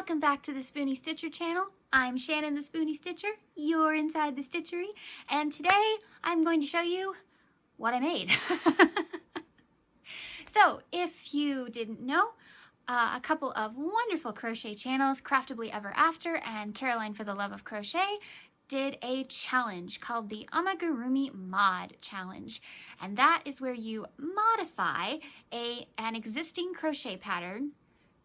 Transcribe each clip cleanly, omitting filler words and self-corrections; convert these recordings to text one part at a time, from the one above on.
Welcome back to the Spoonie Stitcher channel. I'm Shannon the Spoonie Stitcher. You're inside the stitchery, and today I'm going to show you what I made. So if you didn't know, a couple of wonderful crochet channels, Craftably Ever After and Caroline for the Love of Crochet, did a challenge called the Amigurumi Mod Challenge, and that is where you modify an existing crochet pattern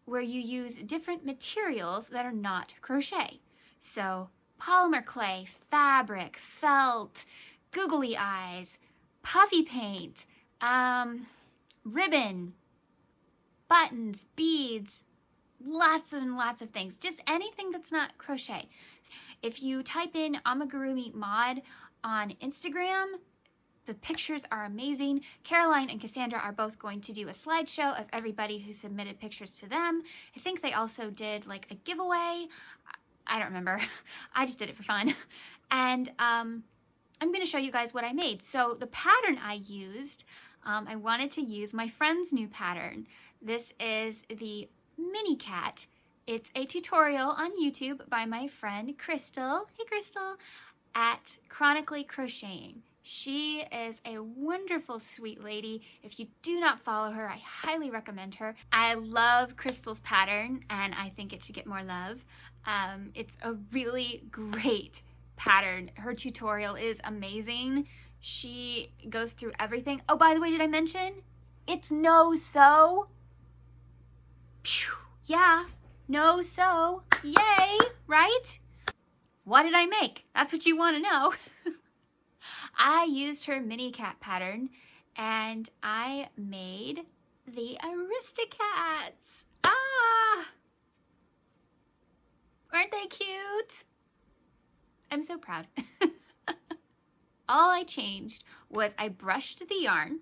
where you use different materials that are not crochet. So polymer clay, fabric, felt, googly eyes, puffy paint, ribbon, buttons, beads, lots and lots of things, just anything that's not crochet. If you type in amigurumi mod on Instagram, the pictures are amazing. Caroline and Cassandra are both going to do a slideshow of everybody who submitted pictures to them. I think they also did like a giveaway. I don't remember. I just did it for fun. And I'm going to show you guys what I made. So the pattern I used, I wanted to use my friend's new pattern. This is the Mini Cat. It's a tutorial on YouTube by my friend Crystal. Hey Crystal, at Chronically Crocheting. She is a wonderful, sweet lady. If you do not follow her, I highly recommend her. I love Crystal's pattern, and I think it should get more love. It's a really great pattern. Her tutorial is amazing. She goes through everything. Oh, by the way, did I mention? It's no sew. Phew. Yeah, no sew. Yay, right? What did I make? That's what you want to know. I used her mini cat pattern and I made the Aristocats. Ah! Aren't they cute? I'm so proud. All I changed was I brushed the yarn,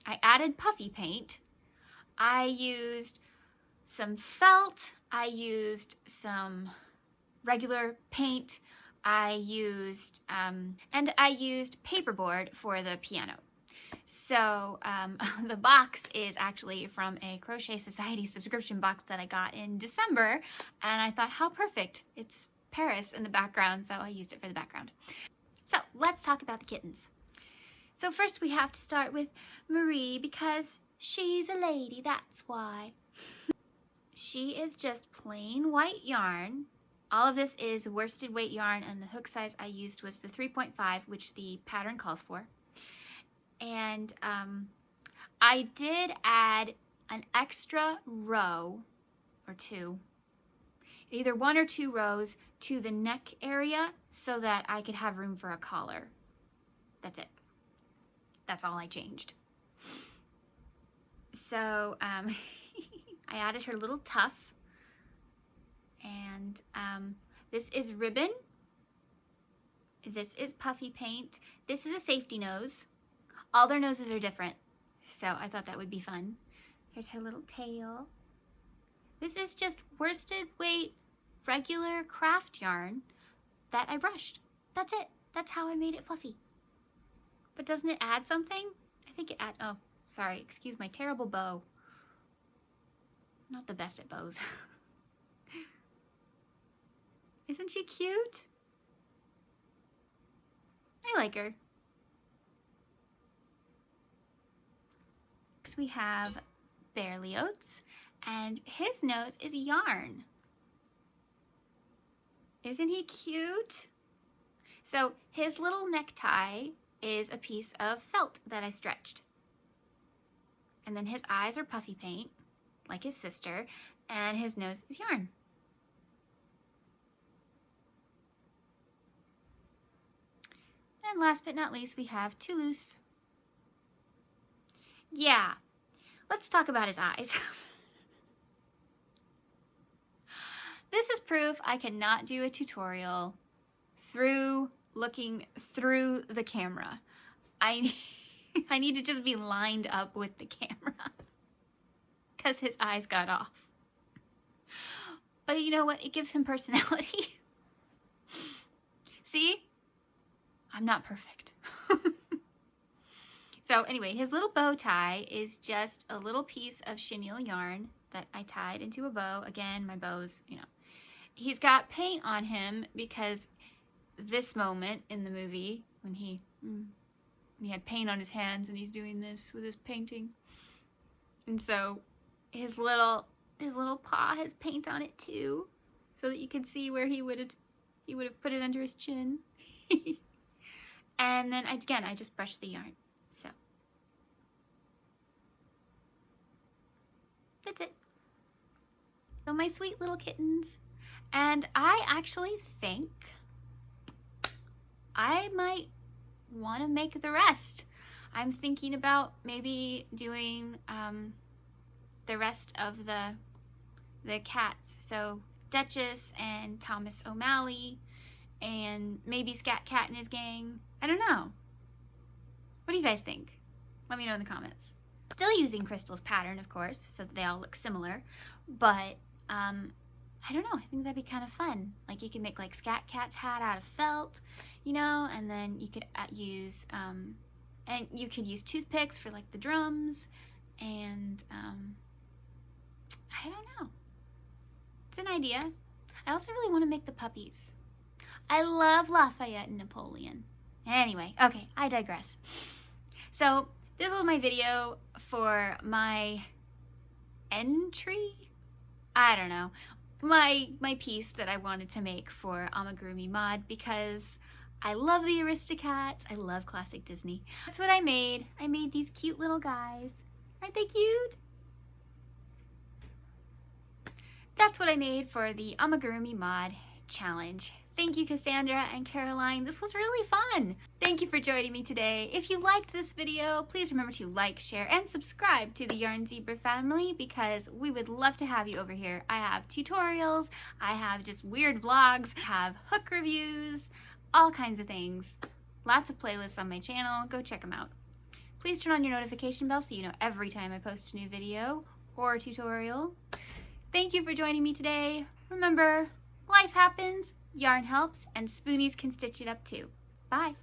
I added puffy paint, I used some felt, I used some regular paint, I used, and I used paperboard for the piano. So the box is actually from a Crochet Society subscription box that I got in December, and I thought, how perfect. It's Paris in the background, so I used it for the background. So let's talk about the kittens. So first we have to start with Marie because she's a lady, that's why. She is just plain white yarn. All of this is worsted weight yarn, and the hook size I used was the 3.5, which the pattern calls for. And I did add an extra row or two, either 1 or 2 rows to the neck area so that I could have room for a collar. That's it. That's all I changed. So I added her little tuff. And this is ribbon. This is puffy paint. This is a safety nose. All their noses are different, so I thought that would be fun. Here's her little tail. This is just worsted weight regular craft yarn that I brushed. That's it. That's how I made it fluffy. But doesn't it add something? I think it adds, oh, sorry, excuse my terrible bow. Not the best at bows. Isn't she cute? I like her. Next we have Berlioz, and his nose is yarn. Isn't he cute? So his little necktie is a piece of felt that I stretched. And then his eyes are puffy paint, like his sister, and his nose is yarn. And last but not least, we have Toulouse. Yeah, let's talk about his eyes. This is proof I cannot do a tutorial through looking through the camera. I need to just be lined up with the camera because his eyes got off. But you know what? It gives him personality. See? I'm not perfect. So anyway, his little bow tie is just a little piece of chenille yarn that I tied into a bow. Again, my bows, you know. he's got paint on him because this moment in the movie when he had paint on his hands and he's doing this with his painting, and so his little paw has paint on it too, so that you can see where he would have put it under his chin. And then again, I just brushed the yarn. So that's it. So my sweet little kittens. And I actually think I might want to make the rest. I'm thinking about maybe doing the rest of the cats. So Duchess and Thomas O'Malley and maybe Scat Cat and his gang. I don't know. What do you guys think? Let me know in the comments. Still using Crystal's pattern, of course, so that they all look similar. But I don't know. I think that'd be kind of fun. Like you could make like Scat Cat's hat out of felt, you know, and then you could use toothpicks for like the drums, and I don't know. It's an idea. I also really want to make the puppies. I love Lafayette and Napoleon. Anyway, okay, I digress. So this was my video for my entry? I don't know. My piece that I wanted to make for amigurumimod because I love the Aristocats. I love classic Disney. That's what I made. I made these cute little guys. Aren't they cute? That's what I made for the amigurumimod challenge. Thank you, Cassandra and Caroline. This was really fun. Thank you for joining me today. If you liked this video, please remember to like, share, and subscribe to the Yarn Zebra family because we would love to have you over here. I have tutorials, I have just weird vlogs, I have hook reviews, all kinds of things. Lots of playlists on my channel. Go check them out. Please turn on your notification bell so you know every time I post a new video or tutorial. Thank you for joining me today. Remember, life happens, yarn helps, and spoonies can stitch it up too. Bye.